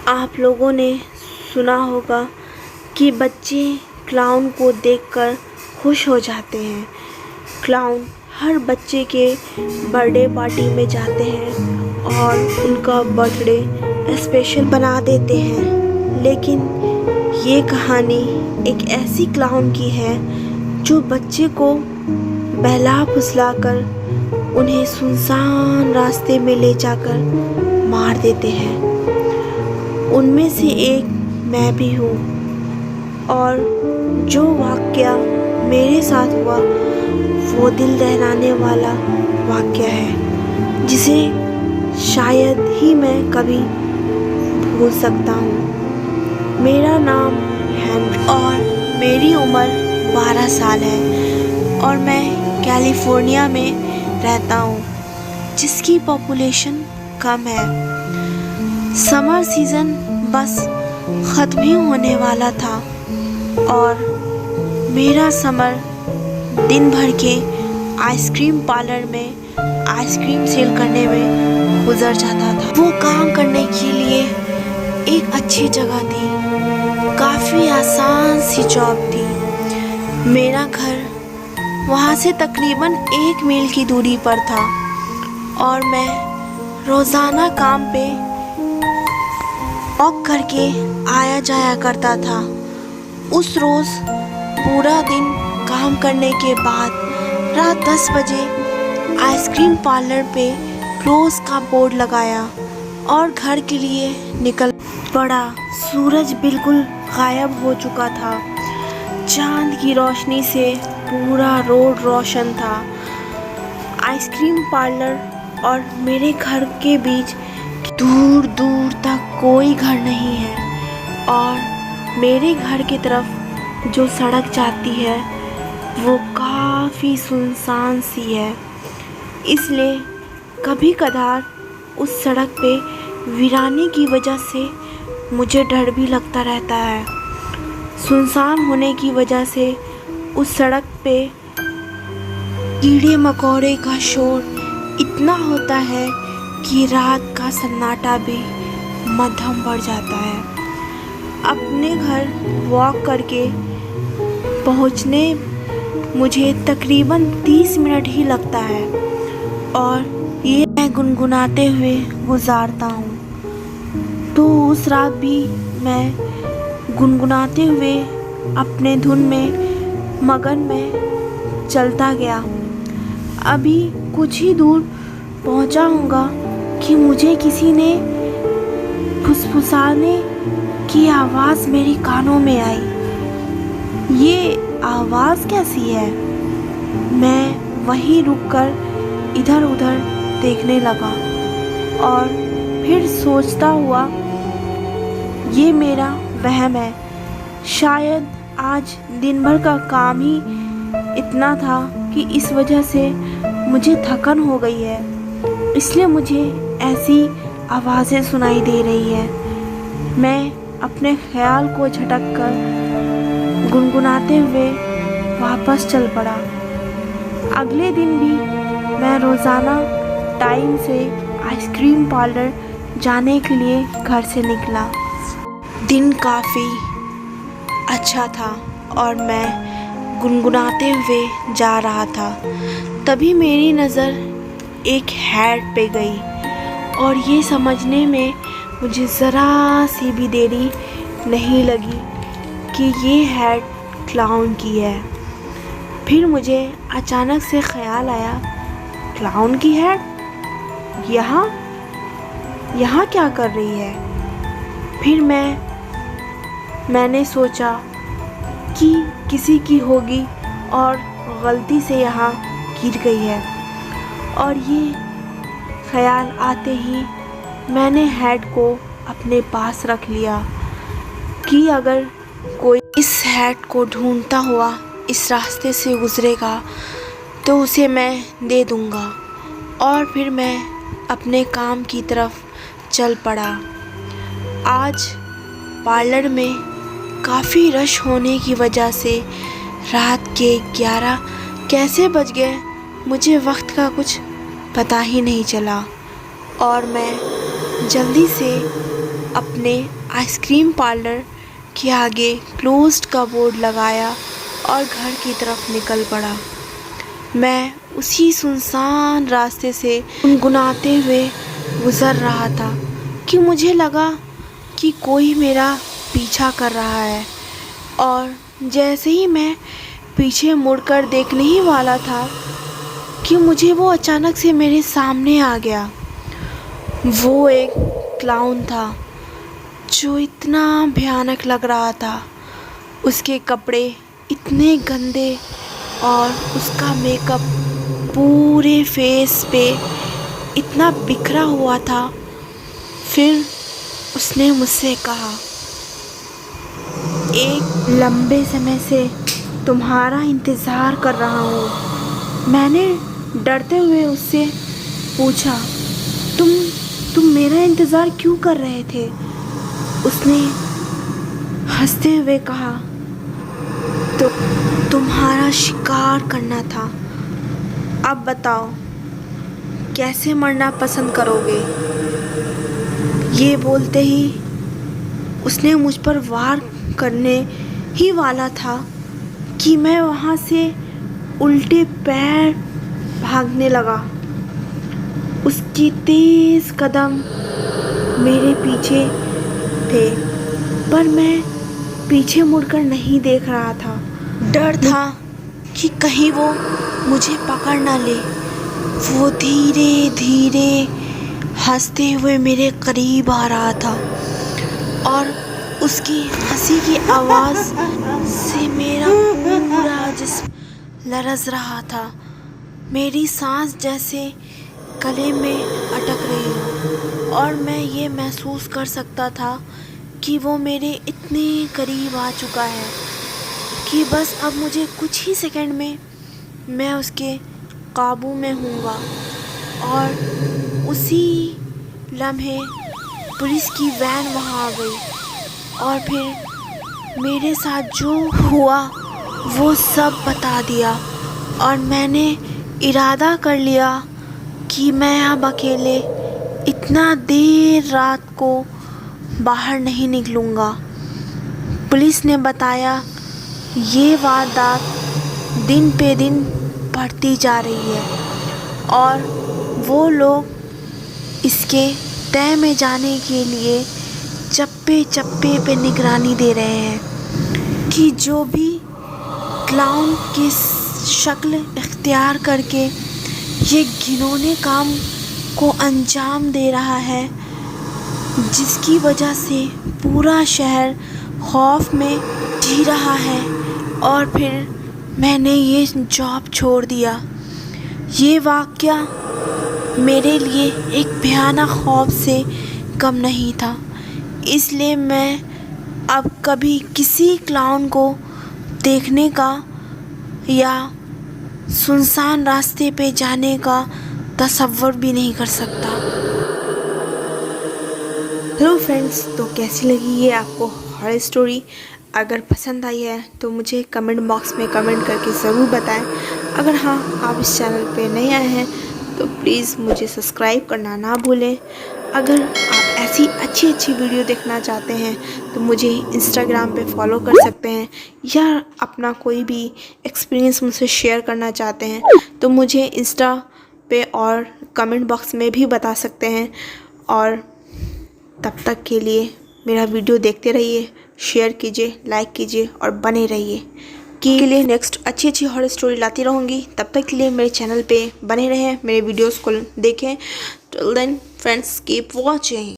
आप लोगों ने सुना होगा कि बच्चे क्लाउन को देखकर खुश हो जाते हैं। क्लाउन हर बच्चे के बर्थडे पार्टी में जाते हैं और उनका बर्थडे स्पेशल बना देते हैं। लेकिन ये कहानी एक ऐसी क्लाउन की है जो बच्चे को बहला फुसला कर उन्हें सुनसान रास्ते में ले जाकर मार देते हैं। उनमें से एक मैं भी हूँ और जो वाक़या मेरे साथ हुआ वो दिल दहलाने वाला वाक़या है जिसे शायद ही मैं कभी भूल सकता हूँ। मेरा नाम हेनरी और मेरी उम्र 12 साल है और मैं कैलिफोर्निया में रहता हूँ जिसकी पॉपुलेशन कम है। समर सीज़न बस ख़त्म ही होने वाला था और मेरा समर दिन भर के आइसक्रीम पार्लर में आइसक्रीम सेल करने में गुजर जाता था। वो काम करने के लिए एक अच्छी जगह थी, काफ़ी आसान सी जॉब थी। मेरा घर वहाँ से तकरीबन 1 मील की दूरी पर था और मैं रोज़ाना काम पे वॉक करके आया जाया करता था। उस रोज़ पूरा दिन काम करने के बाद रात 10 बजे आइसक्रीम पार्लर पे क्लोज का बोर्ड लगाया और घर के लिए निकल पड़ा। सूरज बिल्कुल गायब हो चुका था। चांद की रोशनी से पूरा रोड रोशन था। आइसक्रीम पार्लर और मेरे घर के बीच दूर दूर तक कोई घर नहीं है और मेरे घर की तरफ जो सड़क जाती है वो काफ़ी सुनसान सी है। इसलिए कभी कभार उस सड़क पे वीराने की वजह से मुझे डर भी लगता रहता है। सुनसान होने की वजह से उस सड़क पे कीड़े मकोड़े का शोर इतना होता है कि रात का सन्नाटा भी मध्यम बढ़ जाता है। अपने घर वॉक करके पहुंचने मुझे तकरीबन 30 मिनट ही लगता है और ये मैं गुनगुनाते हुए गुजारता हूँ। तो उस रात भी मैं गुनगुनाते हुए अपने धुन में मगन में चलता गया। अभी कुछ ही दूर पहुँचा हूँगा कि मुझे किसी ने फुसफुसाने की आवाज़ मेरे कानों में आई। ये आवाज़ कैसी है? मैं वहीं रुककर इधर उधर देखने लगा और फिर सोचता हुआ ये मेरा वहम है। शायद आज दिन भर का काम ही इतना था कि इस वजह से मुझे थकन हो गई है, इसलिए मुझे ऐसी आवाज़ें सुनाई दे रही है। मैं अपने ख्याल को झटक कर गुनगुनाते हुए वापस चल पड़ा। अगले दिन भी मैं रोज़ाना टाइम से आइसक्रीम पार्लर जाने के लिए घर से निकला। दिन काफ़ी अच्छा था और मैं गुनगुनाते हुए जा रहा था। तभी मेरी नज़र एक हैट पे गई और ये समझने में मुझे ज़रा सी भी देरी नहीं लगी कि ये हैट क्लाउन की है। फिर मुझे अचानक से ख्याल आया, क्लाउन की हैट यहाँ क्या कर रही है? फिर मैंने सोचा कि किसी की होगी और गलती से यहाँ गिर गई है और ये ख्याल आते ही मैंने हैट को अपने पास रख लिया कि अगर कोई इस हैट को ढूंढता हुआ इस रास्ते से गुज़रेगा तो उसे मैं दे दूँगा। और फिर मैं अपने काम की तरफ चल पड़ा। आज पार्लर में काफ़ी रश होने की वजह से रात के 11 कैसे बज गए मुझे वक्त का कुछ पता ही नहीं चला और मैं जल्दी से अपने आइसक्रीम पार्लर के आगे क्लोज्ड का बोर्ड लगाया और घर की तरफ निकल पड़ा। मैं उसी सुनसान रास्ते से गुनगुनाते हुए गुज़र रहा था कि मुझे लगा कि कोई मेरा पीछा कर रहा है और जैसे ही मैं पीछे मुड़कर देखने ही वाला था कि मुझे वो अचानक से मेरे सामने आ गया। वो एक क्लाउन था जो इतना भयानक लग रहा था। उसके कपड़े इतने गंदे और उसका मेकअप पूरे फेस पे इतना बिखरा हुआ था। फिर उसने मुझसे कहा, एक लंबे समय से तुम्हारा इंतज़ार कर रहा हूँ। मैंने डरते हुए उससे पूछा, तुम मेरा इंतज़ार क्यों कर रहे थे? उसने हंसते हुए कहा, तो तुम्हारा शिकार करना था। अब बताओ कैसे मरना पसंद करोगे? ये बोलते ही उसने मुझ पर वार करने ही वाला था कि मैं वहाँ से उल्टे पैर भागने लगा। उसकी तेज़ कदम मेरे पीछे थे पर मैं पीछे मुड़कर नहीं देख रहा था। डर था कि कहीं वो मुझे पकड़ ना ले। वो धीरे धीरे हंसते हुए मेरे करीब आ रहा था और उसकी हंसी की आवाज़ से मेरा पूरा जिस्म लरज़ रहा था। मेरी सांस जैसे गले में अटक रही हो और मैं ये महसूस कर सकता था कि वो मेरे इतने करीब आ चुका है कि बस अब मुझे कुछ ही सेकंड में मैं उसके काबू में हूँगा। और उसी लम्हे पुलिस की वैन वहाँ आ गई और फिर मेरे साथ जो हुआ वो सब बता दिया और मैंने इरादा कर लिया कि मैं अब अकेले इतना देर रात को बाहर नहीं निकलूँगा। पुलिस ने बताया ये वारदात दिन पे दिन बढ़ती जा रही है और वो लोग इसके तय में जाने के लिए चप्पे चप्पे पे निगरानी दे रहे हैं कि जो भी क्लाउन की शक्ल इख्तियार करके ये घिनौने काम को अंजाम दे रहा है, जिसकी वजह से पूरा शहर खौफ में जी रहा है। और फिर मैंने ये जॉब छोड़ दिया। ये वाक़या मेरे लिए एक भयानक खौफ से कम नहीं था। इसलिए मैं अब कभी किसी क्लाउन को देखने का या सुनसान रास्ते पे जाने का तसव्वुर भी नहीं कर सकता। हेलो फ्रेंड्स, तो कैसी लगी ये आपको हॉरर स्टोरी? अगर पसंद आई है तो मुझे कमेंट बॉक्स में कमेंट करके ज़रूर बताएं। अगर हाँ, आप इस चैनल पे नए आए हैं तो प्लीज़ मुझे सब्सक्राइब करना ना भूलें। अगर आप ऐसी अच्छी वीडियो देखना चाहते हैं तो मुझे इंस्टाग्राम पे फॉलो कर सकते हैं, या अपना कोई भी एक्सपीरियंस मुझसे शेयर करना चाहते हैं तो मुझे इंस्टा पे और कमेंट बॉक्स में भी बता सकते हैं। और तब तक के लिए मेरा वीडियो देखते रहिए, शेयर कीजिए, लाइक कीजिए और बने रहिए कि लिए नेक्स्ट अच्छी हॉरर स्टोरी लाती रहूँगी। तब तक के लिए मेरे चैनल पे बने रहें, मेरे वीडियोस को देखें। Till then friends, keep watching.